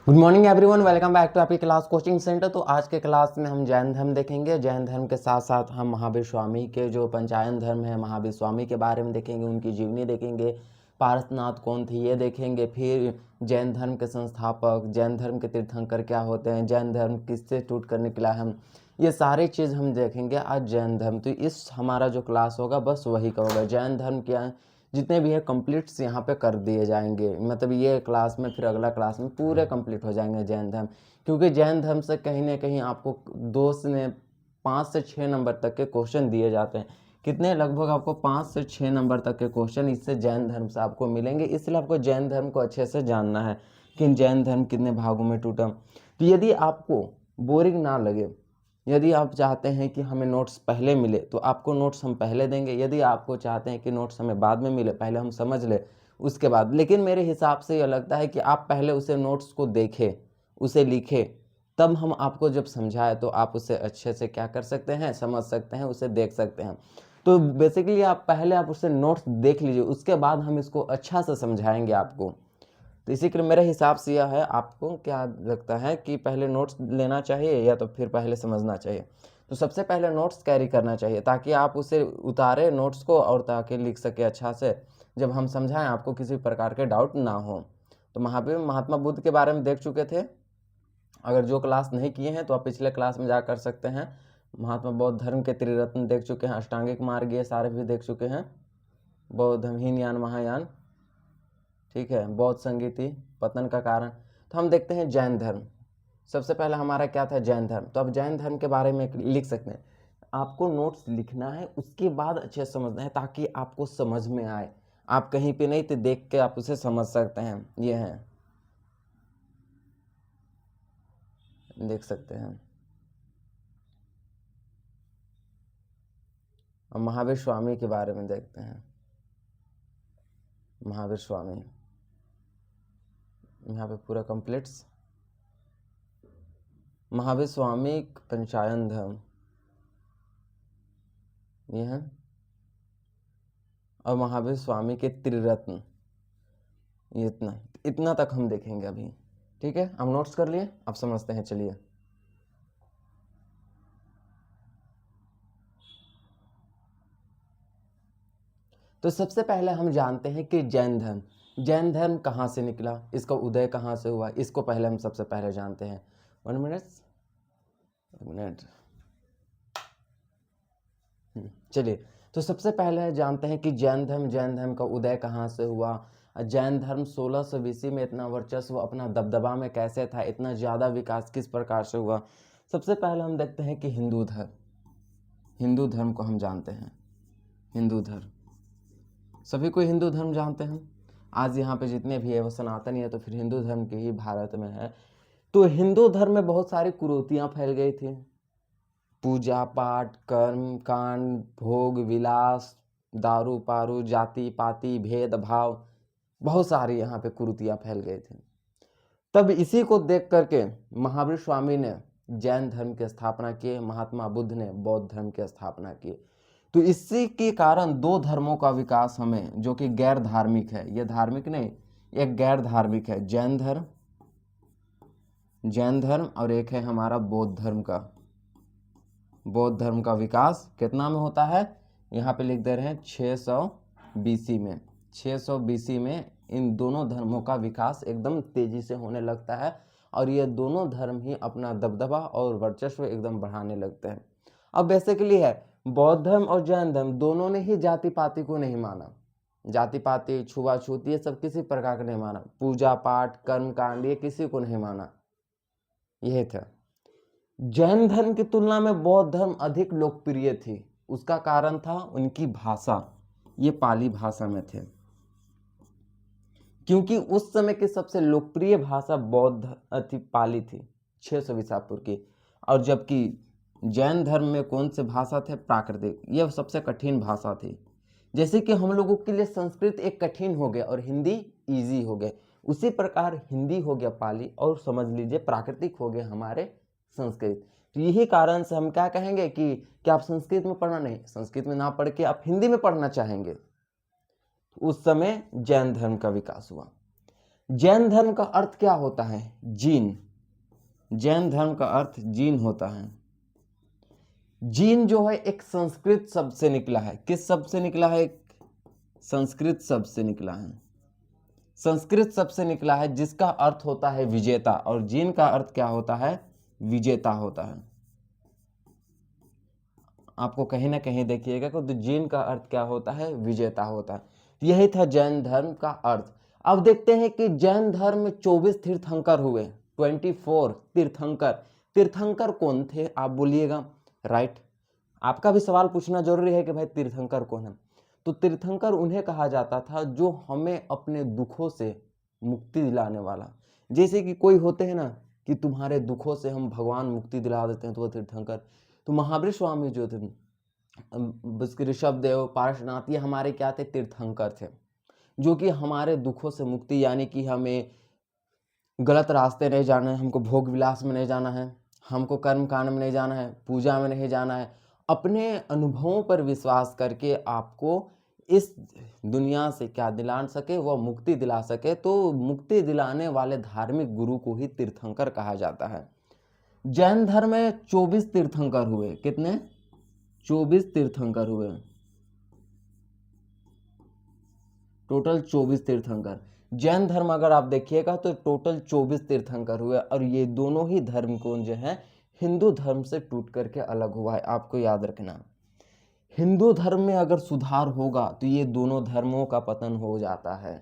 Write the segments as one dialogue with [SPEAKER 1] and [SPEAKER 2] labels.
[SPEAKER 1] Good morning everyone, welcome back to आपकी class coaching centre. तो आज के क्लास में हम जैन धर्म देखेंगे। जैन धर्म के साथ साथ हम महावीर स्वामी के जो पंचायन धर्म है महावीर स्वामी के बारे में देखेंगे, उनकी जीवनी देखेंगे, पारसनाथ कौन थे ये देखेंगे, फिर जैन धर्म के संस्थापक, जैन धर्म के तीर्थंकर क्या होते हैं, जैन धर्म किससे टूट कर निकला है, ये सारी चीज़ हम देखेंगे आज जैन धर्म। तो इस हमारा जो क्लास होगा बस वही का होगा, जैन धर्म क्या जितने भी है कंप्लीट्स यहाँ पे कर दिए जाएंगे। मतलब ये क्लास में फिर अगला क्लास में पूरे कंप्लीट हो जाएंगे जैन धर्म, क्योंकि जैन धर्म से कहीं ना कहीं आपको 5 से 6 नंबर तक के क्वेश्चन दिए जाते हैं। कितने? लगभग आपको 5 से 6 नंबर तक के क्वेश्चन इससे जैन धर्म से आपको मिलेंगे। इसलिए आपको जैन धर्म को अच्छे से जानना है कि जैन धर्म कितने भागों में टूटा। तो यदि आपको बोरिंग ना लगे, यदि आप चाहते हैं कि हमें नोट्स पहले मिले तो आपको नोट्स हम पहले देंगे। यदि आपको चाहते हैं कि नोट्स हमें बाद में मिले, पहले हम समझ ले उसके बाद, लेकिन मेरे हिसाब से यह लगता है कि आप पहले उसे नोट्स को देखें, उसे लिखें, तब हम आपको जब समझाएं तो आप उसे अच्छे से क्या कर सकते हैं, समझ सकते हैं, उसे देख सकते हैं। तो बेसिकली आप उसे नोट्स देख लीजिए, उसके बाद हम इसको अच्छा से समझाएंगे आपको। तो इसी के लिए मेरे हिसाब से यह है, आपको क्या लगता है कि पहले नोट्स लेना चाहिए या तो फिर पहले समझना चाहिए? तो सबसे पहले नोट्स कैरी करना चाहिए ताकि आप उसे उतारे नोट्स को और ताकि लिख सके अच्छा से, जब हम समझाएं आपको किसी प्रकार के डाउट ना हो। तो महावीर महात्मा बुद्ध के बारे में देख चुके थे। अगर जो क्लास नहीं किए हैं तो आप पिछले क्लास में जा कर सकते हैं। महात्मा बौद्ध धर्म के त्रिरत्न देख चुके हैं, अष्टांगिक मार्ग ये सारे भी देख चुके हैं, बौद्ध हीनयान महायान, ठीक है, बौद्ध संगीति, पतन का कारण। तो हम देखते हैं जैन धर्म। सबसे पहले हमारा क्या था? जैन धर्म। तो अब जैन धर्म के बारे में लिख सकते हैं। आपको नोट्स लिखना है, उसके बाद अच्छे से समझना है ताकि आपको समझ में आए। आप कहीं पे नहीं तो देख के आप उसे समझ सकते हैं। ये है, देख सकते हैं। अब महावीर स्वामी के बारे में देखते हैं। महावीर स्वामी यहाँ पे पूरा कंप्लीट्स। महावीर स्वामी पंचायन धर्म ये है, और महावीर स्वामी के त्रिरत्न, ये इतना इतना तक हम देखेंगे अभी। ठीक है, हम नोट्स कर लिए, अब समझते हैं। चलिए, तो सबसे पहले हम जानते हैं कि जैन धर्म कहाँ से निकला, इसका उदय कहाँ से हुआ, इसको पहले हम सबसे पहले जानते हैं। 1 मिनट। चलिए, तो सबसे पहले जानते हैं कि जैन धर्म का उदय कहाँ से हुआ। जैन धर्म 1600 BC में इतना वर्चस्व, अपना दबदबा में कैसे था, इतना ज़्यादा विकास किस प्रकार से हुआ। सबसे पहले हम देखते हैं कि हिंदू धर्म को हम जानते हैं। हिंदू धर्म, सभी कोई हिंदू धर्म जानते हैं। आज यहाँ पे जितने भी है वो सनातनी है, तो फिर हिंदू धर्म के ही भारत में है। तो हिंदू धर्म में बहुत सारी कुरीतियाँ फैल गई थी। पूजा पाठ, कर्म कांड, भोग विलास, दारू पारू, जाति पाति, भेदभाव, बहुत सारी यहाँ पे कुरीतियाँ फैल गई थी। तब इसी को देख करके महावीर स्वामी ने जैन धर्म की स्थापना की, महात्मा बुद्ध ने बौद्ध धर्म की स्थापना की। तो इसी के कारण दो धर्मों का विकास हमें, जो कि गैर धार्मिक है, ये धार्मिक नहीं, एक गैर धार्मिक है, जैन धर्म और एक है हमारा बौद्ध धर्म का विकास कितना में होता है? यहाँ पे लिख दे रहे हैं 600 BC में। 600 BC में इन दोनों धर्मों का विकास एकदम तेजी से होने लगता है, और ये दोनों धर्म ही अपना दबदबा और वर्चस्व एकदम बढ़ाने लगते हैं। अब बेसिकली है, बौद्ध धर्म और जैन धर्म दोनों ने ही जाति पाति को नहीं माना। जाति पाति, छुआछूत, ये सब किसी प्रकार का नहीं माना। पूजा पाठ, कर्म कांड, ये किसी को नहीं माना। यह था। जैन धर्म की तुलना में बौद्ध धर्म अधिक लोकप्रिय थी। उसका कारण था उनकी भाषा, ये पाली भाषा में थे, क्योंकि उस समय की सबसे लोकप्रिय भाषा पाली थी, 600 ईसा पूर्व की। और जबकि जैन धर्म में कौन से भाषा थे? प्राकृतिक, ये सबसे कठिन भाषा थी। जैसे कि हम लोगों के लिए संस्कृत एक कठिन हो गया और हिंदी इजी हो गया, उसी प्रकार हिंदी हो गया पाली, और समझ लीजिए प्राकृतिक हो गया हमारे संस्कृत। तो यही कारण से हम क्या कहेंगे कि आप संस्कृत में पढ़ना नहीं, संस्कृत में ना पढ़ के आप हिंदी में पढ़ना चाहेंगे। उस समय जैन धर्म का विकास हुआ। जैन धर्म का अर्थ क्या होता है? जीन। जैन धर्म का अर्थ जीन होता है। जीन जो है एक संस्कृत शब्द से निकला है। किस शब्द से निकला है? संस्कृत शब्द से निकला है। संस्कृत शब्द से निकला है जिसका अर्थ होता है विजेता, और जीन का अर्थ क्या होता है? विजेता होता है। आपको कहीं ना कहीं देखिएगा कि तो जीन का अर्थ क्या होता है? विजेता होता है। यही था जैन धर्म का अर्थ। अब देखते हैं कि जैन धर्म में 24 तीर्थंकर हुए, 24 तीर्थंकर। तीर्थंकर कौन थे आप बोलिएगा? राइट, आपका भी सवाल पूछना जरूरी है कि भाई तीर्थंकर कौन है। तो तीर्थंकर उन्हें कहा जाता था जो हमें अपने दुखों से मुक्ति दिलाने वाला। जैसे कि कोई होते हैं ना कि तुम्हारे दुखों से हम भगवान मुक्ति दिला देते हैं, तो वो तीर्थंकर। तो महावीर स्वामी जो थे, ऋषभ देव, पार्श्वनाथ, ये हमारे क्या थे? तीर्थंकर थे, जो कि हमारे दुखों से मुक्ति, यानी कि हमें गलत रास्ते नहीं जाना है, हमको भोग विलास में नहीं जाना है, हमको कर्म कांड में नहीं जाना है, पूजा में नहीं जाना है। अपने अनुभवों पर विश्वास करके आपको इस दुनिया से क्या दिला सके? वह मुक्ति दिला सके। तो मुक्ति दिलाने वाले धार्मिक गुरु को ही तीर्थंकर कहा जाता है। जैन धर्म में 24 तीर्थंकर हुए। कितने? 24 तीर्थंकर हुए, टोटल 24 तीर्थंकर। जैन धर्म अगर आप देखिएगा तो टोटल 24 तीर्थंकर हुए, और ये दोनों ही धर्म को जो है हिंदू धर्म से टूट करके अलग हुआ है। आपको याद रखना, हिंदू धर्म में अगर सुधार होगा तो ये दोनों धर्मों का पतन हो जाता है।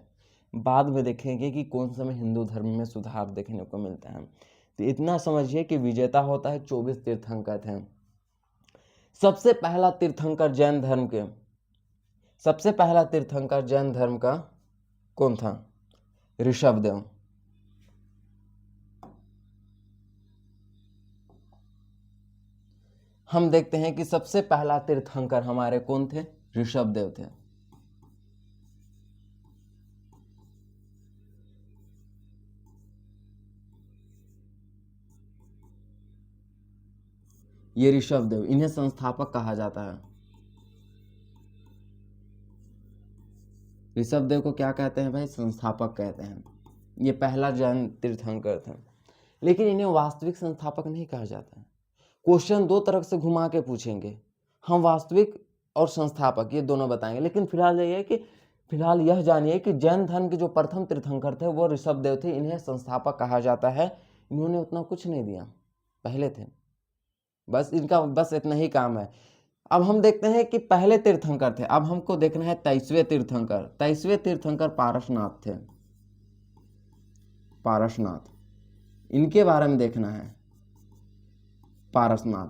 [SPEAKER 1] बाद में देखेंगे कि कौन समय हिंदू धर्म में सुधार देखने को मिलता है। तो इतना समझिए कि विजेता होता है 24 तीर्थंकर थे। सबसे पहला तीर्थंकर जैन धर्म के, सबसे पहला तीर्थंकर जैन धर्म का कौन था? ऋषभ देव। हम देखते हैं कि सबसे पहला तीर्थंकर हमारे कौन थे? ऋषभ देव थे। ये ऋषभ देव, इन्हें संस्थापक कहा जाता है। ऋषभ देव को क्या कहते हैं भाई? संस्थापक कहते हैं। ये पहला जैन तीर्थंकर था, लेकिन इन्हें वास्तविक संस्थापक नहीं कहा जाता है। क्वेश्चन दो तरफ से घुमा के पूछेंगे, हम वास्तविक और संस्थापक ये दोनों बताएंगे। लेकिन फिलहाल यह जानिए कि जैन धर्म के जो प्रथम तीर्थंकर थे वो ऋषभ देव थे। इन्हें संस्थापक कहा जाता है। इन्होंने उतना कुछ नहीं दिया, पहले थे, बस इनका बस इतना ही काम है। अब हम देखते हैं कि पहले तीर्थंकर थे। अब हमको देखना है 23वें तीर्थंकर। 23वें तीर्थंकर पारसनाथ थे। पारसनाथ, इनके बारे में देखना है। पारसनाथ,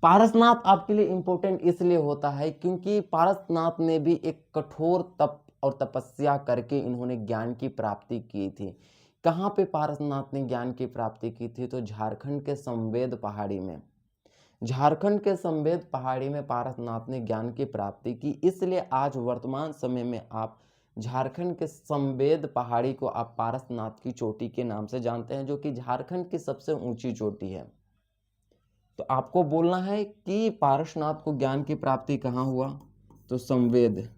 [SPEAKER 1] पारसनाथ आपके लिए इंपॉर्टेंट इसलिए होता है क्योंकि पारसनाथ ने भी एक कठोर तप और तपस्या करके इन्होंने ज्ञान की प्राप्ति की थी। कहाँ पे पारसनाथ ने ज्ञान की प्राप्ति की थी? तो झारखंड के संवेद पहाड़ी में। झारखंड के संवेद पहाड़ी में पारसनाथ ने ज्ञान की प्राप्ति की। इसलिए आज वर्तमान समय में आप झारखंड के संवेद पहाड़ी को आप पारसनाथ की चोटी के नाम से जानते हैं, जो कि झारखंड की सबसे ऊंची चोटी है। तो आपको बोलना है कि पारसनाथ को ज्ञान की प्राप्ति कहाँ हुआ? तो संवेद,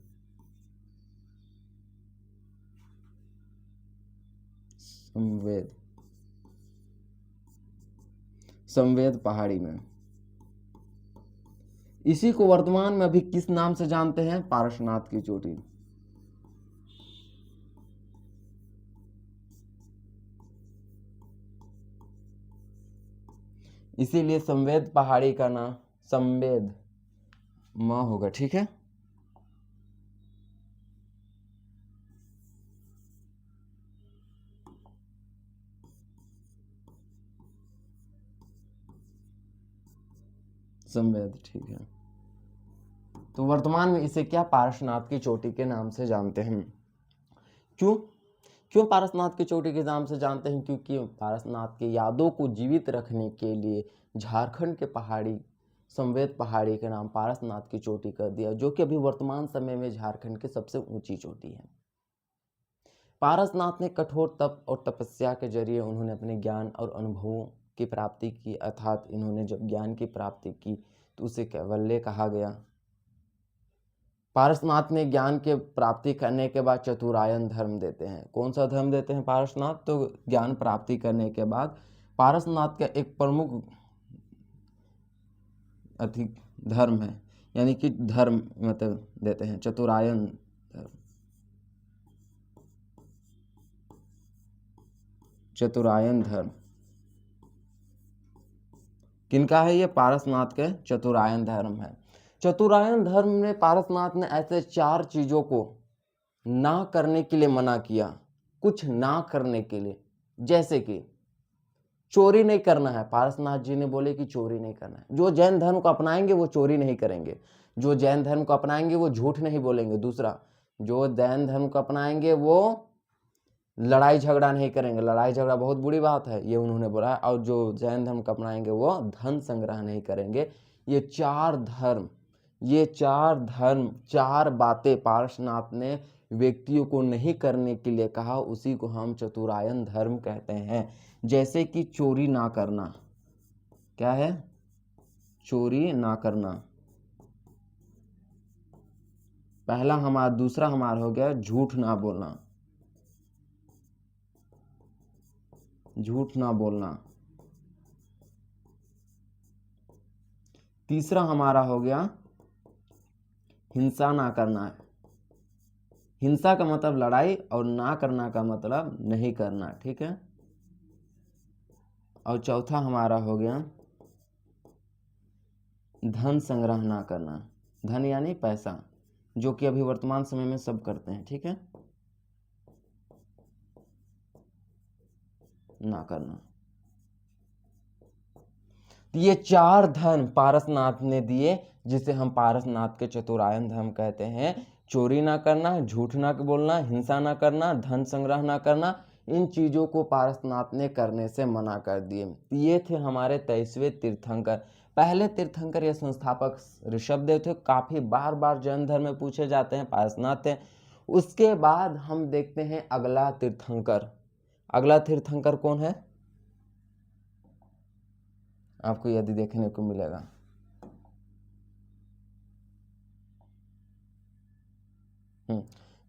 [SPEAKER 1] संवेद, संवेद पहाड़ी में। इसी को वर्तमान में अभी किस नाम से जानते हैं? पारसनाथ की चोटी। इसीलिए संवेद पहाड़ी का नाम संवेद मां होगा। ठीक है, संवेद, ठीक है। तो वर्तमान में इसे क्या? पारसनाथ की चोटी के नाम से जानते हैं। क्यों? क्यों पारसनाथ की चोटी के नाम से जानते हैं? क्योंकि पारसनाथ की यादों को जीवित रखने के लिए झारखंड के पहाड़ी संवेद पहाड़ी के नाम पारसनाथ की चोटी कर दिया, जो कि अभी वर्तमान समय में झारखंड की सबसे ऊंची चोटी है। पारसनाथ ने कठोर तप और तपस्या के जरिए उन्होंने अपने ज्ञान और अनुभवों की प्राप्ति की, अर्थात इन्होंने जब ज्ञान की प्राप्ति की तो उसे कैवल्य कहा गया। पारसनाथ ने ज्ञान के प्राप्ति करने के बाद चतुरायन धर्म देते हैं। कौन सा धर्म देते हैं पारसनाथ? तो ज्ञान प्राप्ति करने के बाद पारसनाथ का एक प्रमुख अधिक धर्म है, यानी कि धर्म मतलब देते हैं चतुरायन धर्म। चतुरायन धर्म किनका है? ये पारसनाथ के चतुरायन धर्म है। चतुरायन धर्म में पारसनाथ ने ऐसे 4 चीजों को ना करने के लिए मना किया, कुछ ना करने के लिए, जैसे कि चोरी नहीं करना है। पारसनाथ जी ने बोले कि चोरी नहीं करना है। जो जैन धर्म को अपनाएंगे वो चोरी नहीं करेंगे, जो जैन धर्म को अपनाएंगे वो झूठ नहीं बोलेंगे। दूसरा, जो जैन धर्म को अपनाएंगे वो लड़ाई झगड़ा नहीं करेंगे, लड़ाई झगड़ा बहुत बुरी बात है, ये उन्होंने बोला। और जो जैन धर्म को अपनाएंगे वो धन संग्रह नहीं करेंगे। ये 4 धर्म, ये 4 धर्म, 4 बातें पारसनाथ ने व्यक्तियों को नहीं करने के लिए कहा, उसी को हम चतुरायन धर्म कहते हैं। जैसे कि चोरी ना करना, क्या है? चोरी ना करना पहला हमारा। दूसरा हमारा हो गया झूठ ना बोलना, झूठ ना बोलना। तीसरा हमारा हो गया हिंसा ना करना है। हिंसा का मतलब लड़ाई और ना करना का मतलब नहीं करना, ठीक है। और चौथा हमारा हो गया धन संग्रह ना करना। धन यानी पैसा, जो कि अभी वर्तमान समय में सब करते हैं, ठीक है, ना करना। ये 4 धर्म पारसनाथ ने दिए, जिसे हम पारसनाथ के चतुरायन धर्म कहते हैं। चोरी ना करना, झूठ ना बोलना, हिंसा ना करना, धन संग्रह ना करना, इन चीजों को पारसनाथ ने करने से मना कर दिए। ये थे हमारे 23वें तीर्थंकर। पहले तीर्थंकर या संस्थापक ऋषभदेव थे, काफी बार बार जैन धर्म में पूछे जाते हैं, पारसनाथ थे। उसके बाद हम देखते हैं अगला तीर्थंकर। अगला तीर्थंकर कौन है? आपको यदि देखने को मिलेगा,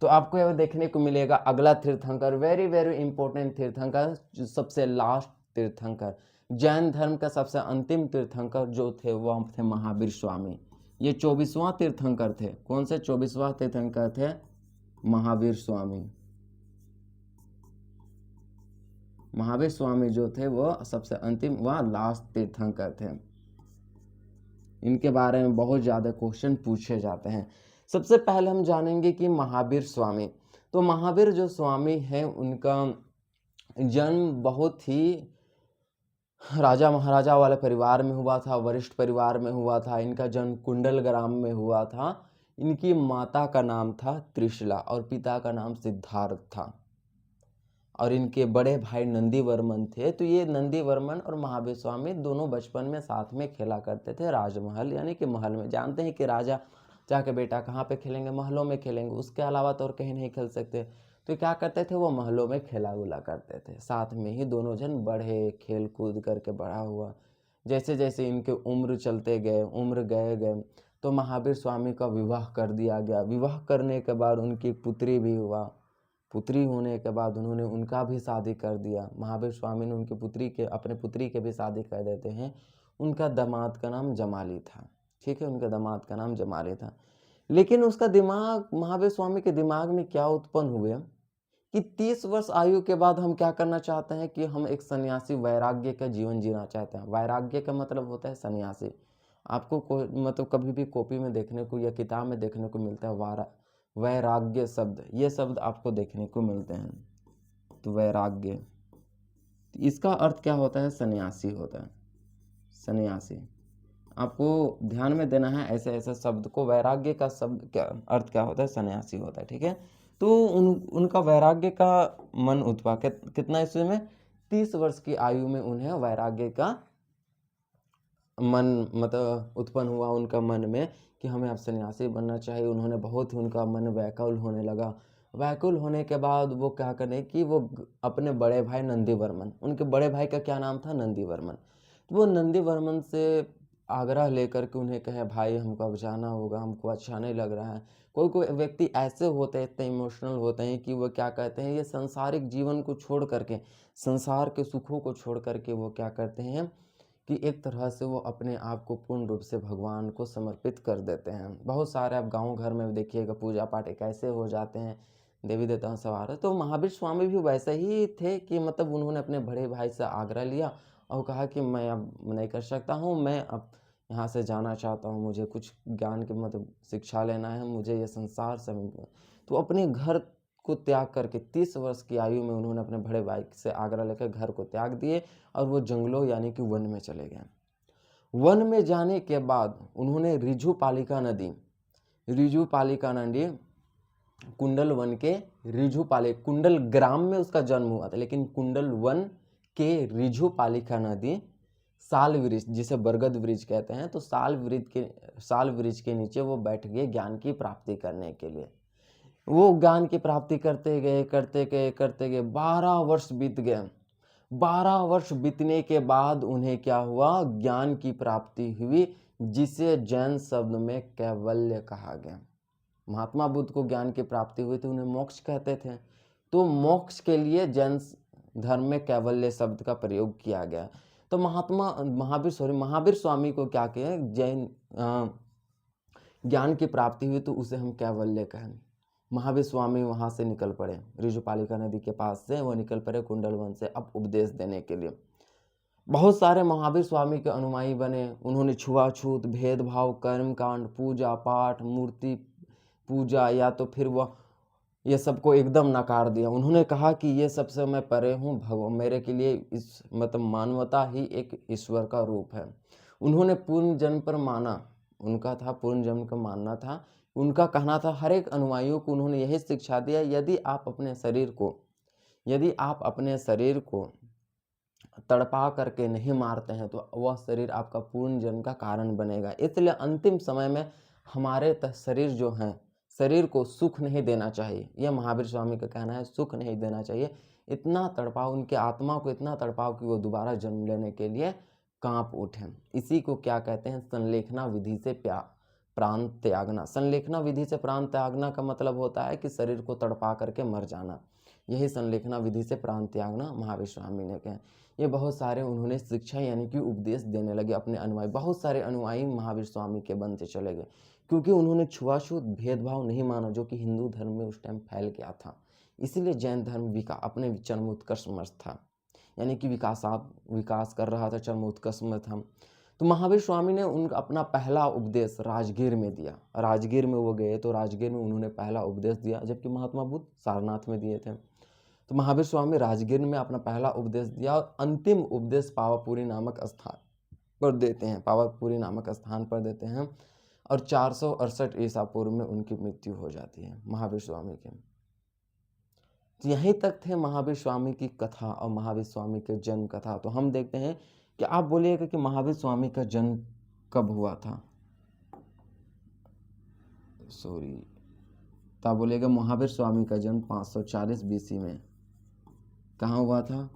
[SPEAKER 1] तो आपको यह देखने को मिलेगा अगला तीर्थंकर, वेरी वेरी इंपॉर्टेंट तीर्थंकर, जो सबसे लास्ट तीर्थंकर, जैन धर्म का सबसे अंतिम तीर्थंकर जो थे वो थे महावीर स्वामी। ये 24वां तीर्थंकर थे। कौन से 24वां तीर्थंकर थे? महावीर स्वामी। महावीर स्वामी जो थे वो सबसे अंतिम व लास्ट तीर्थंकर थे। इनके बारे में बहुत ज़्यादा क्वेश्चन पूछे जाते हैं। सबसे पहले हम जानेंगे कि महावीर स्वामी। तो महावीर जो स्वामी है उनका जन्म बहुत ही राजा महाराजा वाले परिवार में हुआ था, वरिष्ठ परिवार में हुआ था। इनका जन्म कुंडल ग्राम में हुआ था। इनकी माता का नाम था त्रिशला और पिता का नाम सिद्धार्थ था। और इनके बड़े भाई नंदीवर्मन थे। तो ये नंदीवर्मन और महावीर स्वामी दोनों बचपन में साथ में खेला करते थे राजमहल, यानी कि महल में। जानते हैं कि राजा जाके बेटा कहाँ पे खेलेंगे? महलों में खेलेंगे, उसके अलावा तो और कहीं नहीं खेल सकते। तो क्या करते थे? वो महलों में खेला गुला करते थे। साथ में ही दोनों जन बढ़े, खेल कूद करके बड़ा हुआ। जैसे जैसे इनके उम्र चलते गए, उम्र गए गए, तो महावीर स्वामी का विवाह कर दिया गया। विवाह करने के बाद उनकी पुत्री भी हुआ। पुत्री होने के बाद उन्होंने उनका भी शादी कर दिया। महावीर स्वामी ने उनकी पुत्री के, अपने पुत्री के भी शादी कर देते हैं। उनका दामाद का नाम जमाली था, ठीक है, उनके दामाद का नाम जमाली था। लेकिन उसका दिमाग, महावीर स्वामी के दिमाग में क्या उत्पन्न हुए कि 30 वर्ष आयु के बाद हम क्या करना चाहते हैं कि हम एक सन्यासी वैराग्य का जीवन जीना चाहते हैं। वैराग्य का मतलब होता है सन्यासी। आपको मतलब कभी भी कॉपी में देखने को या किताब में देखने को मिलता है वैराग्य शब्द, ये शब्द आपको देखने को मिलते हैं। तो वैराग्य, इसका अर्थ क्या होता है? सन्यासी होता है, सन्यासी। आपको ध्यान में देना है ऐसे ऐसे शब्द को। वैराग्य का शब्द क्या अर्थ क्या होता है? सन्यासी होता है, ठीक है। तो उनका वैराग्य का मन उत्पन्न कितना ईस्वी में? 30 वर्ष की आयु में उन्हें वैराग्य का मन मतलब उत्पन्न हुआ उनका मन में कि हमें अब सन्यासी बनना चाहिए। उन्होंने बहुत ही, उनका मन व्याकुल होने लगा। व्याकुल होने के बाद वो क्या करें कि वो अपने बड़े भाई नंदीवर्मन, उनके बड़े भाई का क्या नाम था? नंदीवर्मन। तो वो नंदीवर्मन से आग्रह लेकर के उन्हें कहे भाई हमको अब जाना होगा, हमको अच्छा नहीं लग रहा है। कोई कोई व्यक्ति ऐसे होते हैं, इतने इमोशनल होते हैं कि वो क्या कहते हैं, ये सांसारिक जीवन को छोड़ करके, संसार के सुखों को छोड़ करके वो क्या करते हैं कि एक तरह से वो अपने आप को पूर्ण रूप से भगवान को समर्पित कर देते हैं। बहुत सारे आप गाँव घर में देखिएगा पूजा पाठ कैसे हो जाते हैं, देवी देवताओं सवार है। तो महावीर स्वामी भी वैसे ही थे कि मतलब उन्होंने अपने बड़े भाई से आग्रह लिया और कहा कि मैं अब नहीं कर सकता हूँ, मैं अब यहाँ से जाना चाहता हूँ, मुझे कुछ ज्ञान की मतलब शिक्षा लेना है, मुझे ये संसार से तो अपने घर को त्याग करके 30 वर्ष की आयु में उन्होंने अपने बड़े भाई से आग्रह लेकर घर को त्याग दिए और वो जंगलों यानी कि वन में चले गए। वन में जाने के बाद उन्होंने रिजु पालिका नदी कुंडल वन के कुंडल ग्राम में उसका जन्म हुआ था, लेकिन कुंडल वन के रिजु पालिका नदी साल वृक्ष, जिसे बरगद वृक्ष कहते हैं, तो साल वृक्ष के नीचे वो बैठ गए ज्ञान की प्राप्ति करने के लिए। वो ज्ञान की प्राप्ति करते गए 12 वर्ष बीत गए। 12 वर्ष बीतने के बाद उन्हें क्या हुआ, ज्ञान की प्राप्ति हुई, जिसे जैन शब्द में कैवल्य कहा गया। महात्मा बुद्ध को ज्ञान की प्राप्ति हुई तो उन्हें मोक्ष कहते थे, तो मोक्ष के लिए जैन धर्म में कैवल्य शब्द का प्रयोग किया गया। तो महावीर स्वामी को क्या किया, जैन ज्ञान की प्राप्ति हुई तो उसे हम कैवल्य कहें। महावीर स्वामी वहाँ से निकल पड़े, रिजुपालिका नदी के पास से वो निकल पड़े कुंडल वन से अब उपदेश देने के लिए। बहुत सारे महावीर स्वामी के अनुयायी बने। उन्होंने छुआछूत, भेदभाव, कर्मकांड, पूजा पाठ, मूर्ति पूजा या तो फिर वह ये सबको एकदम नकार दिया। उन्होंने कहा कि ये सबसे मैं परे हूँ, भगवान मेरे के लिए इस मतलब मानवता ही एक ईश्वर का रूप है। उन्होंने पूर्ण जन्म पर माना, उनका था पूर्ण जन्म का मानना था। उनका कहना था हर एक अनुयायियों को उन्होंने यही शिक्षा दिया, यदि आप अपने शरीर को तड़पा करके नहीं मारते हैं तो वह शरीर आपका पूर्ण जन्म का कारण बनेगा। इसलिए अंतिम समय में हमारे शरीर जो हैं, शरीर को सुख नहीं देना चाहिए। यह महावीर स्वामी का कहना है, सुख नहीं देना चाहिए। इतना तड़पाओ, उनके आत्मा को इतना तड़पाओ कि वो दोबारा जन्म लेने के लिए कांप उठें। इसी को क्या कहते हैं, संलेखना विधि से प्राण त्यागना। संलेखना विधि से प्राण त्यागना का मतलब होता है कि शरीर को तड़पा करके मर जाना। यही संलेखना विधि से प्राण त्यागना महावीर स्वामी ने कहा। ये बहुत सारे उन्होंने शिक्षा यानी कि उपदेश देने लगे अपने अनुयायी। बहुत सारे अनुयायी महावीर स्वामी के बनते चले गए, क्योंकि उन्होंने छुआछूत भेदभाव नहीं माना, जो कि हिंदू धर्म में उस टाइम फैल गया था। इसीलिए जैन धर्म अपने चरमोत्कर्ष में था, यानी कि विकास कर रहा था, चरमोत्कर्ष में था। तो महावीर स्वामी ने उनका अपना पहला उपदेश राजगीर में दिया। राजगीर में वो गए तो राजगीर में उन्होंने पहला उपदेश दिया, जबकि महात्मा बुद्ध सारनाथ में दिए थे। तो महावीर स्वामी राजगीर में अपना पहला उपदेश दिया और अंतिम उपदेश पावापुरी नामक स्थान पर देते हैं और 468 ईसा पूर्व में उनकी मृत्यु हो जाती है महावीर स्वामी के। तो यहीं तक थे महावीर स्वामी की कथा और महावीर स्वामी के जन्म कथा। तो हम देखते हैं कि आप बोलिएगा कि महावीर स्वामी का जन्म कब हुआ था, तो आप बोलिएगा महावीर स्वामी का जन्म 540 BC में कहाँ हुआ था,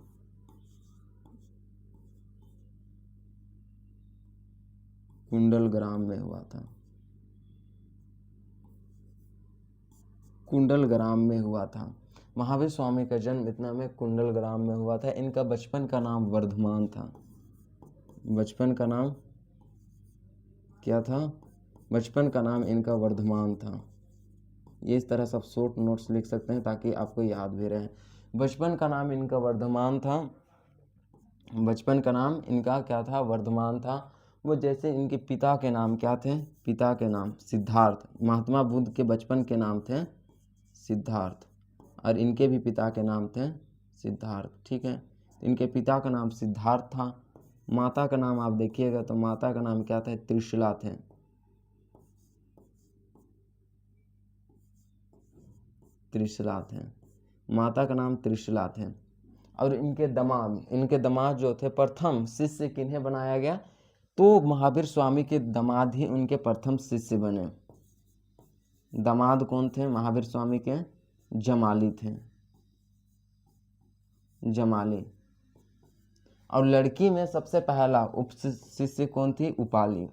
[SPEAKER 1] कुंडल ग्राम में हुआ था। कुंडल ग्राम में हुआ था महावीर स्वामी का जन्म इतना में कुंडल ग्राम में हुआ था। इनका बचपन का नाम वर्धमान था। बचपन का नाम क्या था, बचपन का नाम इनका वर्धमान था। ये इस तरह सब शॉर्ट नोट्स लिख सकते हैं ताकि आपको याद भी रहे। बचपन का नाम इनका वर्धमान था। बचपन का नाम इनका क्या था, वर्धमान था। वो जैसे इनके पिता के नाम क्या थे, पिता के नाम सिद्धार्थ। महात्मा बुद्ध के बचपन के नाम थे सिद्धार्थ और इनके भी पिता के नाम थे सिद्धार्थ, ठीक है। इनके पिता का नाम सिद्धार्थ था। माता का नाम आप देखिएगा तो माता का नाम क्या था, त्रिशला थे। त्रिशला थे, माता का नाम त्रिशला थे। और इनके दामाद जो थे, प्रथम शिष्य किन्हें बनाया गया, तो महावीर स्वामी के दामाद ही उनके प्रथम शिष्य बने। दामाद कौन थे महावीर स्वामी के, जमाली थे, जमाली। और लड़की में सबसे पहला उप शिष्य कौन थी? उपाली।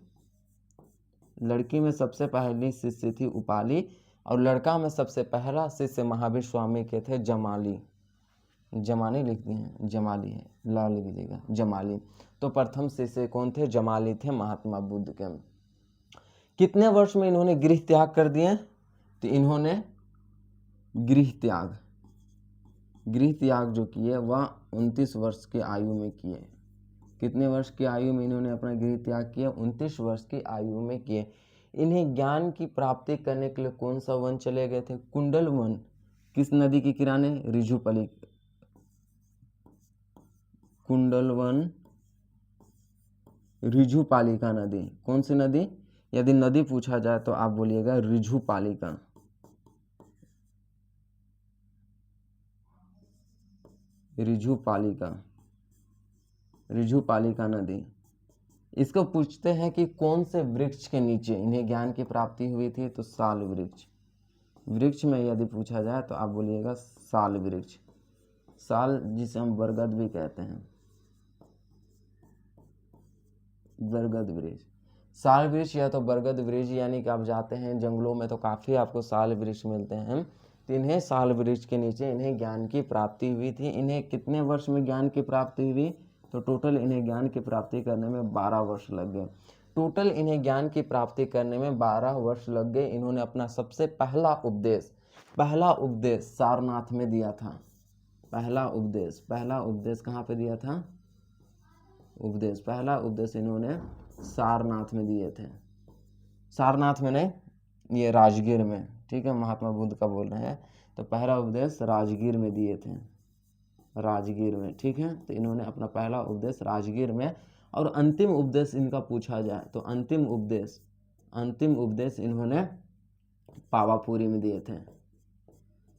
[SPEAKER 1] लड़की में सबसे पहली शिष्य थी उपाली, और लड़का में सबसे पहला शिष्य महावीर स्वामी के थे जमाली। जमाली लिख दिए हैं, जमाली है, ला लिख दीजिएगा, जमाली। तो प्रथम शिष्य कौन थे? जमाली थे महात्मा बुद्ध के। कितने वर्ष में इन्होंने गृह त्याग कर दिए? तो इन्होंने गृह त्याग जो किए वह 29 वर्ष की आयु में किए। कितने वर्ष की आयु में इन्होंने अपना गृह त्याग किया? 29 वर्ष की आयु में किए। इन्हें ज्ञान की प्राप्ति करने के लिए कौन सा वन चले गए थे? कुंडल वन। किस नदी के किनारे? ऋजुपाली। कुंडल वन ऋजुपालिका नदी। कौन सी नदी? यदि नदी पूछा जाए तो आप बोलिएगा ऋजुपालिका। ऋजुपालिका नदी। इसको पूछते हैं कि कौन से वृक्ष के नीचे इन्हें ज्ञान की प्राप्ति हुई थी? तो साल वृक्ष। वृक्ष में यदि पूछा जाए तो आप बोलिएगा साल वृक्ष। साल जिसे हम बरगद भी कहते हैं, बरगद वृक्ष, साल वृक्ष या तो बरगद वृक्ष। यानी कि आप जाते हैं जंगलों में तो काफ़ी आपको साल वृक्ष मिलते हैं। तो इन्हें साल वृक्ष के नीचे इन्हें ज्ञान की प्राप्ति हुई थी। इन्हें कितने वर्ष में ज्ञान की प्राप्ति हुई? तो टोटल इन्हें ज्ञान की प्राप्ति करने में 12 वर्ष लग गए। टोटल इन्हें ज्ञान की प्राप्ति करने में 12 वर्ष लग गए। इन्होंने अपना सबसे पहला उपदेश सारनाथ में दिया था। पहला उपदेश कहाँ पे दिया था? पहला उपदेश इन्होंने सारनाथ में दिए थे। सारनाथ में नहीं, ये राजगीर में, ठीक है, महात्मा बुद्ध का बोल रहे हैं। तो पहला उपदेश राजगीर में दिए थे, राजगीर में, ठीक है। तो इन्होंने अपना पहला उपदेश राजगीर में, और अंतिम उपदेश इनका पूछा जाए तो अंतिम उपदेश इन्होंने पावापुरी में दिए थे।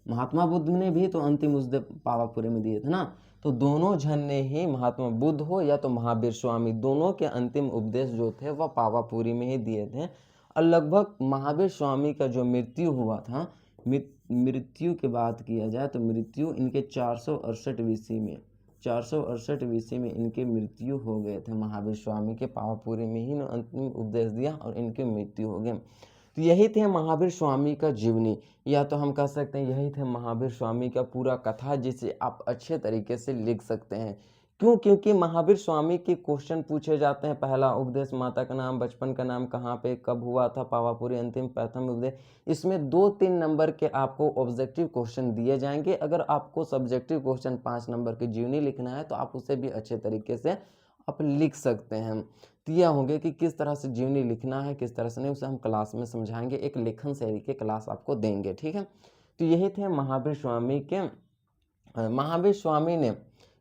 [SPEAKER 1] महात्मा बुद्ध ने भी तो अंतिम उपदेश पावापुरी में दिए थे ना। तो दोनों जन ने ही, महात्मा बुद्ध हो या तो महावीर स्वामी, दोनों के अंतिम उपदेश जो थे वह पावापुरी में ही दिए थे। और लगभग महावीर स्वामी का जो मृत्यु हुआ था, मृत्यु की बात किया जाए तो मृत्यु इनके 468 ईस्वी में इनके मृत्यु हो गए थे। महावीर स्वामी के पावापुरी में ही अंतिम उपदेश दिया और इनके मृत्यु हो गए। तो यही थे महावीर स्वामी का जीवनी, या तो हम कह सकते हैं यही थे महावीर स्वामी का पूरा कथा, जिसे आप अच्छे तरीके से लिख सकते हैं। क्यों? क्योंकि महावीर स्वामी के क्वेश्चन पूछे जाते हैं। पहला उपदेश, माता का नाम, बचपन का नाम, कहाँ पे कब हुआ था, पावापुरी, अंतिम प्रथम उपदेश। इसमें 2-3 नंबर के आपको ऑब्जेक्टिव क्वेश्चन दिए जाएंगे। अगर आपको सब्जेक्टिव क्वेश्चन 5 नंबर की जीवनी लिखना है तो आप उसे भी अच्छे तरीके से आप लिख सकते हैं। तो यह होंगे कि किस तरह से जीवनी लिखना है, किस तरह से नहीं, उसे हम क्लास में समझाएंगे। एक लेखन शैली के क्लास आपको देंगे, ठीक है। तो यही थे महावीर स्वामी के। महावीर स्वामी ने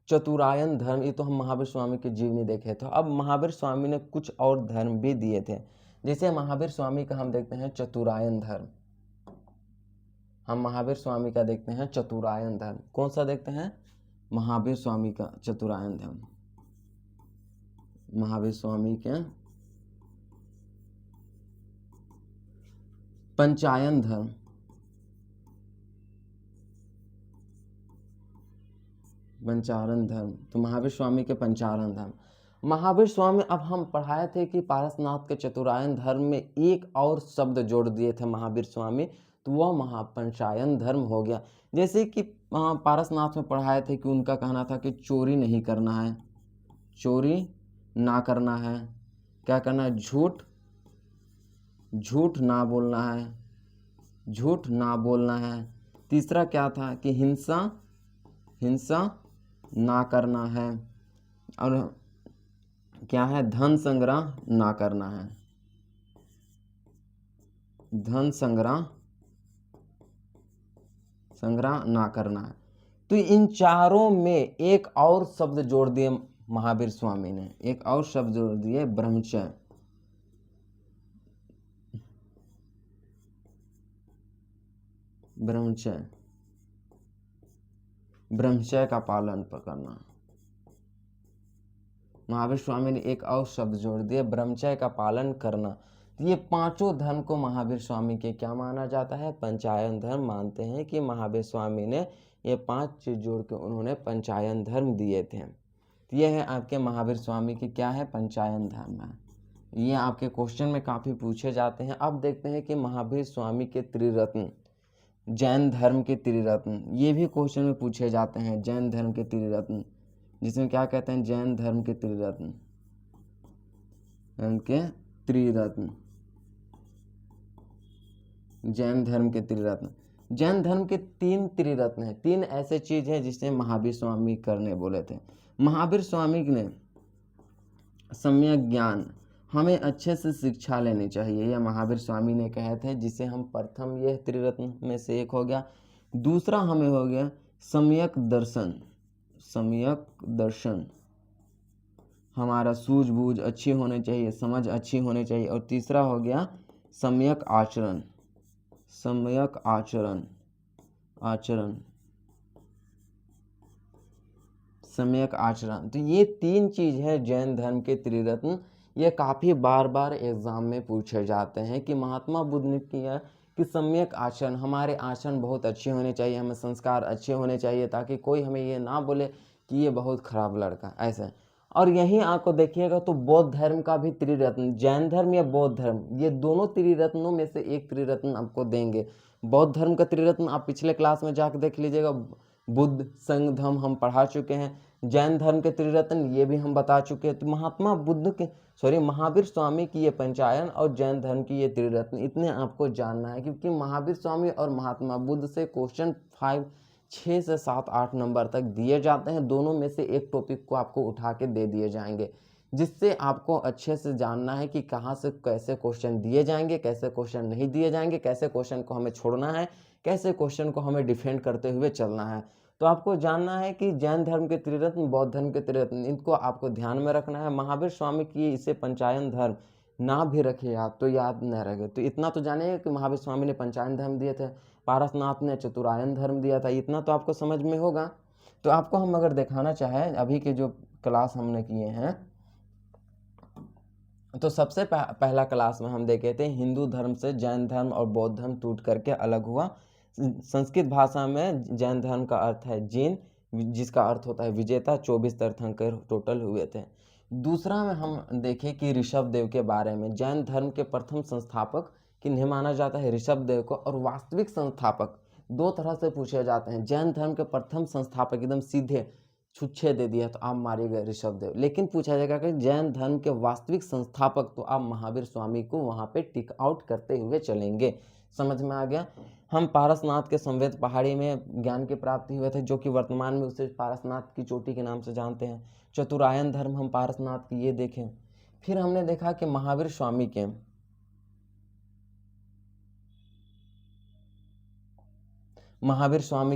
[SPEAKER 1] चतुरायन धर्म, ये तो हम महावीर स्वामी की जीवनी देखे थे। अब महावीर स्वामी ने कुछ और धर्म भी दिए थे। जैसे महावीर स्वामी का हम देखते हैं चतुरायन धर्म। हम महावीर स्वामी का देखते हैं चतुरायन धर्म। कौन सा देखते हैं? महावीर स्वामी का चतुरायन धर्म। महावीर स्वामी के पंचायन धर्म। पंचारण धर्म, तो महावीर स्वामी के पंचारण धर्म। महावीर स्वामी, अब हम पढ़ाए थे कि पारसनाथ के चतुरायन धर्म में एक और शब्द जोड़ दिए थे महावीर स्वामी, तो वह महापंचायन धर्म हो गया। जैसे कि पारसनाथ में पढ़ाए थे कि उनका कहना था कि चोरी नहीं करना है, चोरी ना करना है, क्या करना है? झूठ ना बोलना है, झूठ ना बोलना है। तीसरा क्या था? कि हिंसा ना करना है, और क्या है? धन संग्रह ना करना है, धन संग्रह ना करना है। तो इन चारों में एक और शब्द जोड़ दिए महावीर स्वामी ने, एक और शब्द जोड़ दिए, ब्रह्मचर्य। ब्रह्मचर्य का पालन करना। महावीर स्वामी ने एक और शब्द जोड़ दिए, ब्रह्मचर्य का पालन करना। ये पांचों धर्म को महावीर स्वामी के क्या माना जाता है? पंचायन धर्म मानते हैं कि महावीर स्वामी ने ये 5 चीज जोड़ के उन्होंने पंचायन धर्म दिए थे। तो ये है आपके महावीर स्वामी की क्या है, पंचायन धर्म है। ये आपके क्वेश्चन में काफ़ी पूछे जाते हैं। अब देखते हैं कि महावीर स्वामी के त्रिरत्न, जैन धर्म के त्रिरत्न, ये भी क्वेश्चन में पूछे जाते हैं। जैन धर्म के त्रिरत्न, जिसमें क्या कहते हैं, जैन धर्म के त्रिरत्न, के त्रिरत्न, जैन धर्म के त्रिरत्न। जैन धर्म के 3 त्रिरत्न हैं। 3 ऐसे चीज है जिसे महावीर स्वामी करने बोले थे। महावीर स्वामी ने सम्यक ज्ञान, हमें अच्छे से शिक्षा लेनी चाहिए, यह महावीर स्वामी ने कहे थे, जिसे हम प्रथम, यह त्रिरत्न में से एक हो गया। दूसरा हमें हो गया सम्यक दर्शन, सम्यक दर्शन, हमारा सूझबूझ अच्छी होनी चाहिए, समझ अच्छी होनी चाहिए। और तीसरा हो गया सम्यक आचरण, सम्यक आचरण, आचरण, सम्यक आचरण। तो ये 3 चीज है जैन धर्म के त्रिरत्न। ये काफी बार बार एग्जाम में पूछे जाते हैं कि महात्मा बुद्ध ने किया कि सम्यक आचरण, हमारे आचरण बहुत अच्छे होने चाहिए, हमें संस्कार अच्छे होने चाहिए, ताकि कोई हमें ये ना बोले कि ये बहुत खराब लड़का ऐसे। और यहीं आपको देखिएगा तो बौद्ध धर्म का भी त्रिरत्न, जैन धर्म या बौद्ध धर्म, ये दोनों त्रिरत्नों में से एक त्रिरत्न आपको देंगे। बौद्ध धर्म का त्रिरत्न आप पिछले क्लास में जाकर देख लीजिएगा, बुद्ध, संघ, धम्म हम पढ़ा चुके हैं। जैन धर्म के त्रिरत्न ये भी हम बता चुके हैं। तो महात्मा बुद्ध के महावीर स्वामी की ये पंचायन और जैन धर्म की ये त्रिरत्न, इतने आपको जानना है, क्योंकि महावीर स्वामी और महात्मा बुद्ध से क्वेश्चन 6 से 7 8 नंबर तक दिए जाते हैं। दोनों में से एक टॉपिक को आपको उठा के दे दिए जाएंगे, जिससे आपको अच्छे से जानना है कि कहाँ से कैसे क्वेश्चन दिए जाएंगे, कैसे क्वेश्चन नहीं दिए जाएंगे, कैसे क्वेश्चन को हमें छोड़ना है, कैसे क्वेश्चन को हमें डिफेंड करते हुए चलना है। तो आपको जानना है कि जैन धर्म के त्रिरत्न, बौद्ध धर्म के त्रिरत्न, इनको आपको ध्यान में रखना है। महावीर स्वामी की इसे पंचायन धर्म ना भी रखे आप तो याद न रहे। तो इतना तो जानिए कि महावीर स्वामी ने पंचायन धर्म दिए थे, पारसनाथ ने चतुरायन धर्म दिया था, इतना तो आपको समझ में होगा। तो आपको हम अगर दिखाना चाहें अभी के जो क्लास हमने किए हैं, तो सबसे पहला क्लास में हम देखे थे हिंदू धर्म से जैन धर्म और बौद्ध धर्म टूट करके अलग हुआ। संस्कृत भाषा में जैन धर्म का अर्थ है जिन, जिसका अर्थ होता है विजेता। 24 तीर्थंकर टोटल हुए थे। दूसरा में हम देखें कि ऋषभ देव के बारे में, जैन धर्म के प्रथम संस्थापक किन्हें माना जाता है, ऋषभ देव को। और वास्तविक संस्थापक 2 तरह से पूछे जाते हैं। जैन धर्म के प्रथम संस्थापक एकदम सीधे छुच्छे दे दिया तो आप मारे गए ऋषभ देव, लेकिन पूछा जाएगा कि जैन धर्म के वास्तविक संस्थापक, तो आप महावीर स्वामी को वहां पे टिक आउट करते हुए चलेंगे। समझ में आ गया। हम पारसनाथ के संवेद पहाड़ी में ज्ञान की प्राप्ति हुए थे, जो कि वर्तमान में उसे पारसनाथ की चोटी के नाम से जानते हैं। चतुरायन धर्म हम पारसनाथ की ये देखें। फिर हमने देखा कि महावीर स्वामी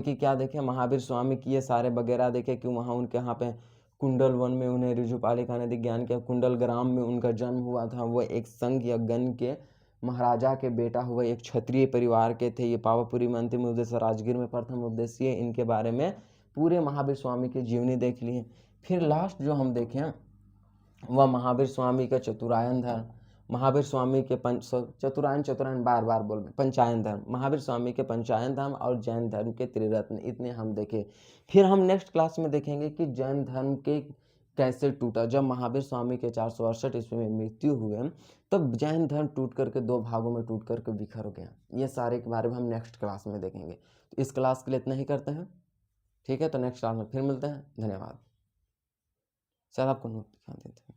[SPEAKER 1] के क्या देखे, महावीर स्वामी की ये सारे वगैरह देखे कि वहाँ उनके यहाँ पे कुंडल वन में उन्हें ऋजुपालिका ने ज्ञान किया। कुंडल ग्राम में उनका जन्म हुआ था। वो एक संघ या गण के महाराजा के बेटा हुए, एक क्षत्रिय परिवार के थे। ये पावापुरी में अंतिम उद्देश्य, राजगीर में प्रथम उद्देश्य, इनके बारे में पूरे महावीर स्वामी की जीवनी देख लिए। फिर लास्ट जो हम देखें वह महावीर स्वामी का चतुरायन धर्म, महावीर स्वामी के चतुरायन बार बार बोल, पंचायन धर्म, महावीर स्वामी के पंचायन धर्म और जैन धर्म के त्रिरत्न, इतने हम देखे। फिर हम नेक्स्ट क्लास में देखेंगे कि जैन धर्म के कैसे टूटा। जब महावीर स्वामी के 468 ईस्वी में मृत्यु हुए, तब जैन धर्म टूट करके 2 भागों में टूट करके बिखर गया। ये सारे के बारे में हम नेक्स्ट क्लास में देखेंगे। तो इस क्लास के लिए इतना ही करते हैं, ठीक है। तो नेक्स्ट क्लास में फिर मिलते हैं। धन्यवाद। सर आपको नोट दिखा देते हैं।